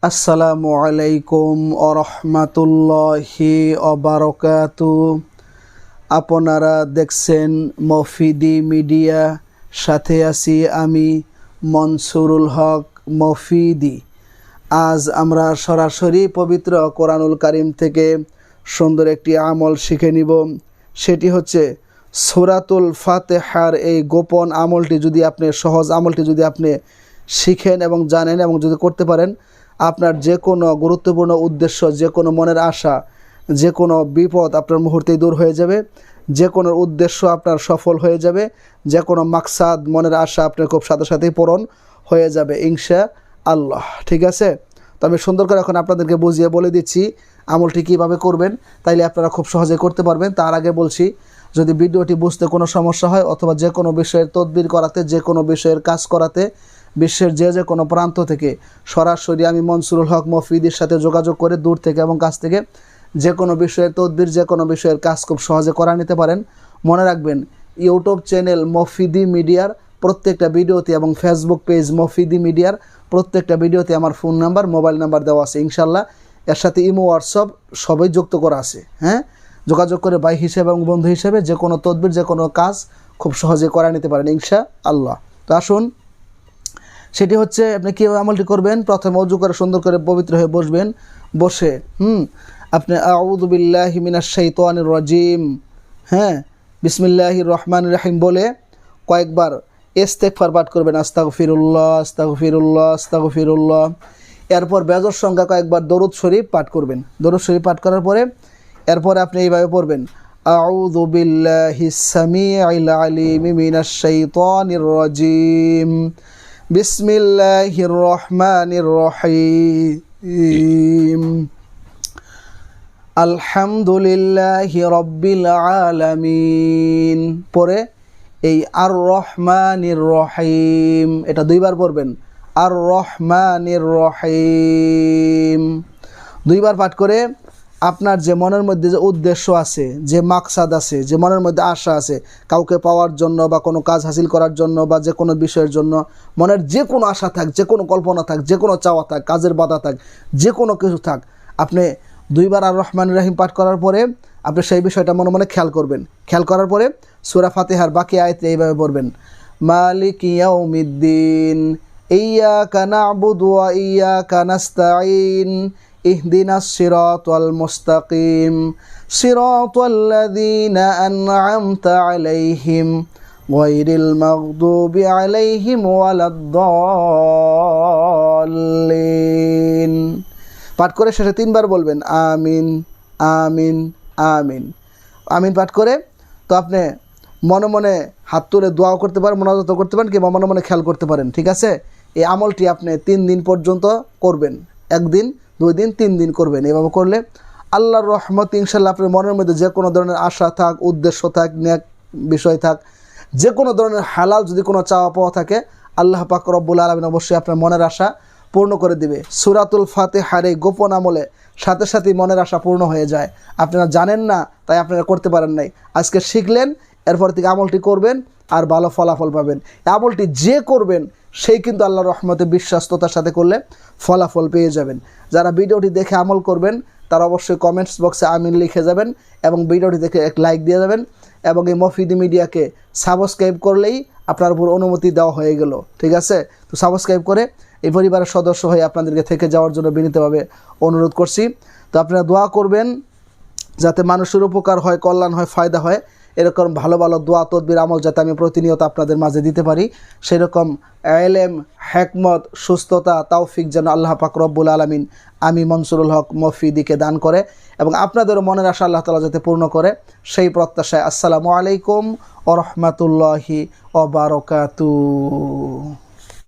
আসসালামু আলাইকুম ওরহমাতুল্লাহি ওবারাকাতু। আপনারা দেখছেন মফিদি মিডিয়া, সাথে আছি আমি মনসুরুল হক মফিদি। আজ আমরা সরাসরি পবিত্র কোরআনুল কারীম থেকে সুন্দর একটি আমল শিখে নিব। সেটি হচ্ছে সূরাতুল ফাতিহার এই গোপন আমলটি যদি আপনি, সহজ আমলটি যদি আপনি শিখেন এবং জানেন এবং যদি করতে পারেন, আপনার যে কোনো গুরুত্বপূর্ণ উদ্দেশ্য, যে কোনো মনের আশা, যে কোনো বিপদ আপনার মুহূর্তেই দূর হয়ে যাবে, যে কোনো উদ্দেশ্য আপনার সফল হয়ে যাবে, যে কোনো মাকসাদ, মনের আশা আপনার খুব সাথে সাথেই পূরণ হয়ে যাবে ইনশাআল্লাহ। ঠিক আছে, তো আমি সুন্দর করে এখন আপনাদেরকে বুঝিয়ে বলে দিচ্ছি আমলটি কীভাবে করবেন, তাইলে আপনারা খুব সহজে করতে পারবেন। তার আগে বলছি, যদি ভিডিওটি বুঝতে কোনো সমস্যা হয় অথবা যে কোনো বিষয়ের তদবির করাতে, যে কোনো বিষয়ের কাজ করাতে বিশ্বের যে কোনো প্রান্ত থেকে সরাসরি আমি মনসুরুল হক মফিদির সাথে যোগাযোগ করে দূর থেকে এবং কাছ থেকে যে কোনো বিষয়ের তদবির, যে কোনো বিষয়ের কাজ খুব সহজে করা নিতে পারেন। মনে রাখবেন, ইউটিউব চ্যানেল মফিদি মিডিয়ার প্রত্যেকটা ভিডিওতে এবং ফেসবুক পেজ মফিদি মিডিয়ার প্রত্যেকটা ভিডিওতে আমার ফোন নাম্বার, মোবাইল নাম্বার দেওয়া আছে ইনশাল্লাহ। এর সাথে ইমো, হোয়াটসঅ্যাপ সবই যুক্ত করা আছে। হ্যাঁ, যোগাযোগ করে ভাই হিসেবে এবং বন্ধু হিসেবে যে কোনো তদবির, যে কোনো কাজ খুব সহজে করা নিতে পারেন ইনশাআল্লাহ। তো আসুন, সেটি হচ্ছে আপনি কীভাবে আমলটি করবেন। প্রথমে ওযু করে সুন্দর করে পবিত্র হয়ে বসবেন। বসে আপনি আউযু বিল্লাহি মিনাশ শাইতানির রাজিম, হ্যাঁ, বিসমিল্লাহির রহমানির রহিম বলে কয়েকবার ইস্তেগফার পাঠ করবেন। আস্তাগফিরুল্লাহ, আস্তাগফিরুল্লাহ, আস্তাগফিরুল্লাহ। এরপর বেজর সংখ্যা কয়েকবার দরুদ শরীফ পাঠ করবেন। দরুদ শরীফ পাঠ করার পরে এরপরে আপনি এইভাবে পড়বেন, আউযু বিল্লাহিস সামিউল আলিম মিনাশ শাইতানির রাজিম, বিসমিল্লাহির রহমানির রহিম, আলহামদুলিল্লাহি রাব্বিল আলামিন। পরে এই আর রহমানির রহিম এটা দুইবার পড়বেন। আর রহমানির রহিম দুইবার পাঠ করে আপনার যে মনের মধ্যে যে উদ্দেশ্য আছে, যে মাকসাদ আছে, যে মনের মধ্যে আশা আছে, কাউকে পাওয়ার জন্য বা কোনো কাজ হাসিল করার জন্য বা যে কোনো বিষয়ের জন্য মনের যে কোনো আশা থাক, যে কোনো কল্পনা থাক, যে কোনো চাওয়া থাক, কাজের বাধা থাক, যে কোনো কিছু থাক, আপনি দুইবার আর রহমান রহিম পাঠ করার পরে আপনি সেই বিষয়টা মনে মনে খেয়াল করবেন। খেয়াল করার পরে সূরা ফাতিহার বাকি আয়াত এইভাবে পড়বেন, মালিক ইয়াউমিদ্দিন, ইয়্যাকা না'বুদু ওয়া ইয়্যাকা নাস্তাঈন, ইহদিনাস সিরাতাল মুস্তাকিম, সিরাতাল্লাযীনা আন'আমতা আলাইহিম গায়রিল মাগদুবি আলাইহিম ওয়ালাদ-দাল্লিন। পাঠ করে শেষে 3 বার বলবেন আমিন, আমিন, আমিন। আমিন পাঠ করে তো আপনি মনে মনে হাত তুলে দোয়াও করতে পারেন, মোনাজাতও করতে পারেন, কিংবা মনে মনে খেয়াল করতে পারেন। ঠিক আছে, এই আমলটি আপনি 3 দিন পর্যন্ত করবেন। 1 দিন, 2 দিন, 3 দিন করবেন। এভাবে করলে আল্লাহর রহমত ইনশাল্লাহ আপনার মনের মধ্যে যে কোনো ধরনের আশা থাক, উদ্দেশ্য থাক, নেক বিষয় থাক, যে কোনো ধরনের হালাল যদি কোনো চাওয়া পাওয়া থাকে, আল্লাহ পাক রব্বুল আলামিন অবশ্যই আপনার মনের আশা পূর্ণ করে দিবে। সূরাতুল ফাতিহার এই গোপন আমলে সাথে সাথেই মনের আশা পূর্ণ হয়ে যায়। আপনারা জানেন না, তাই আপনারা করতে পারেন নাই। আজকে শিখলেন, এরপর থেকে আমলটি করবেন আর ভালো ফলাফল পাবেন। আমলটি যে করবেন সেই কিন্তু আল্লাহর রহমতে বিশ্বস্ততার সাথে করলে ফলাফল পেয়ে যাবেন। যারা ভিডিওটি দেখে আমল করবেন তারা অবশ্যই কমেন্টস বক্সে আমিন লিখে যাবেন এবং ভিডিওটি দেখে এক লাইক দিয়ে যাবেন এবং এই মফিদি মিডিয়াকে সাবস্ক্রাইব করলেই আপনার উপর অনুমতি দেওয়া হয়ে গেল। ঠিক আছে, তো সাবস্ক্রাইব করে এই পরিবারের সদস্য হয়ে আপনাদেরকে থেকে যাওয়ার জন্য বিনীতভাবে অনুরোধ করছি। তো আপনারা দোয়া করবেন যাতে মানুষের উপকার হয়, কল্যাণ হয়, ফায়দা হয়। এরকম ভালো ভালো দোয়া তদবির আমল যাতে আমি প্রতিনিয়ত আপনাদের মাঝে দিতে পারি, সেরকম ইলম, হিকমত, সুস্থতা, তৌফিক যেন আল্লাহ পাক রব্বুল আলামিন আমি মনসুরুল হক মফিদিকে দান করে এবং আপনাদেরও মনের আশা আল্লাহ তাআলা যাতে পূর্ণ করে, সেই প্রত্যাশায় আসসালামু আলাইকুম ওয়া রাহমাতুল্লাহি ওয়া বারাকাতুহু।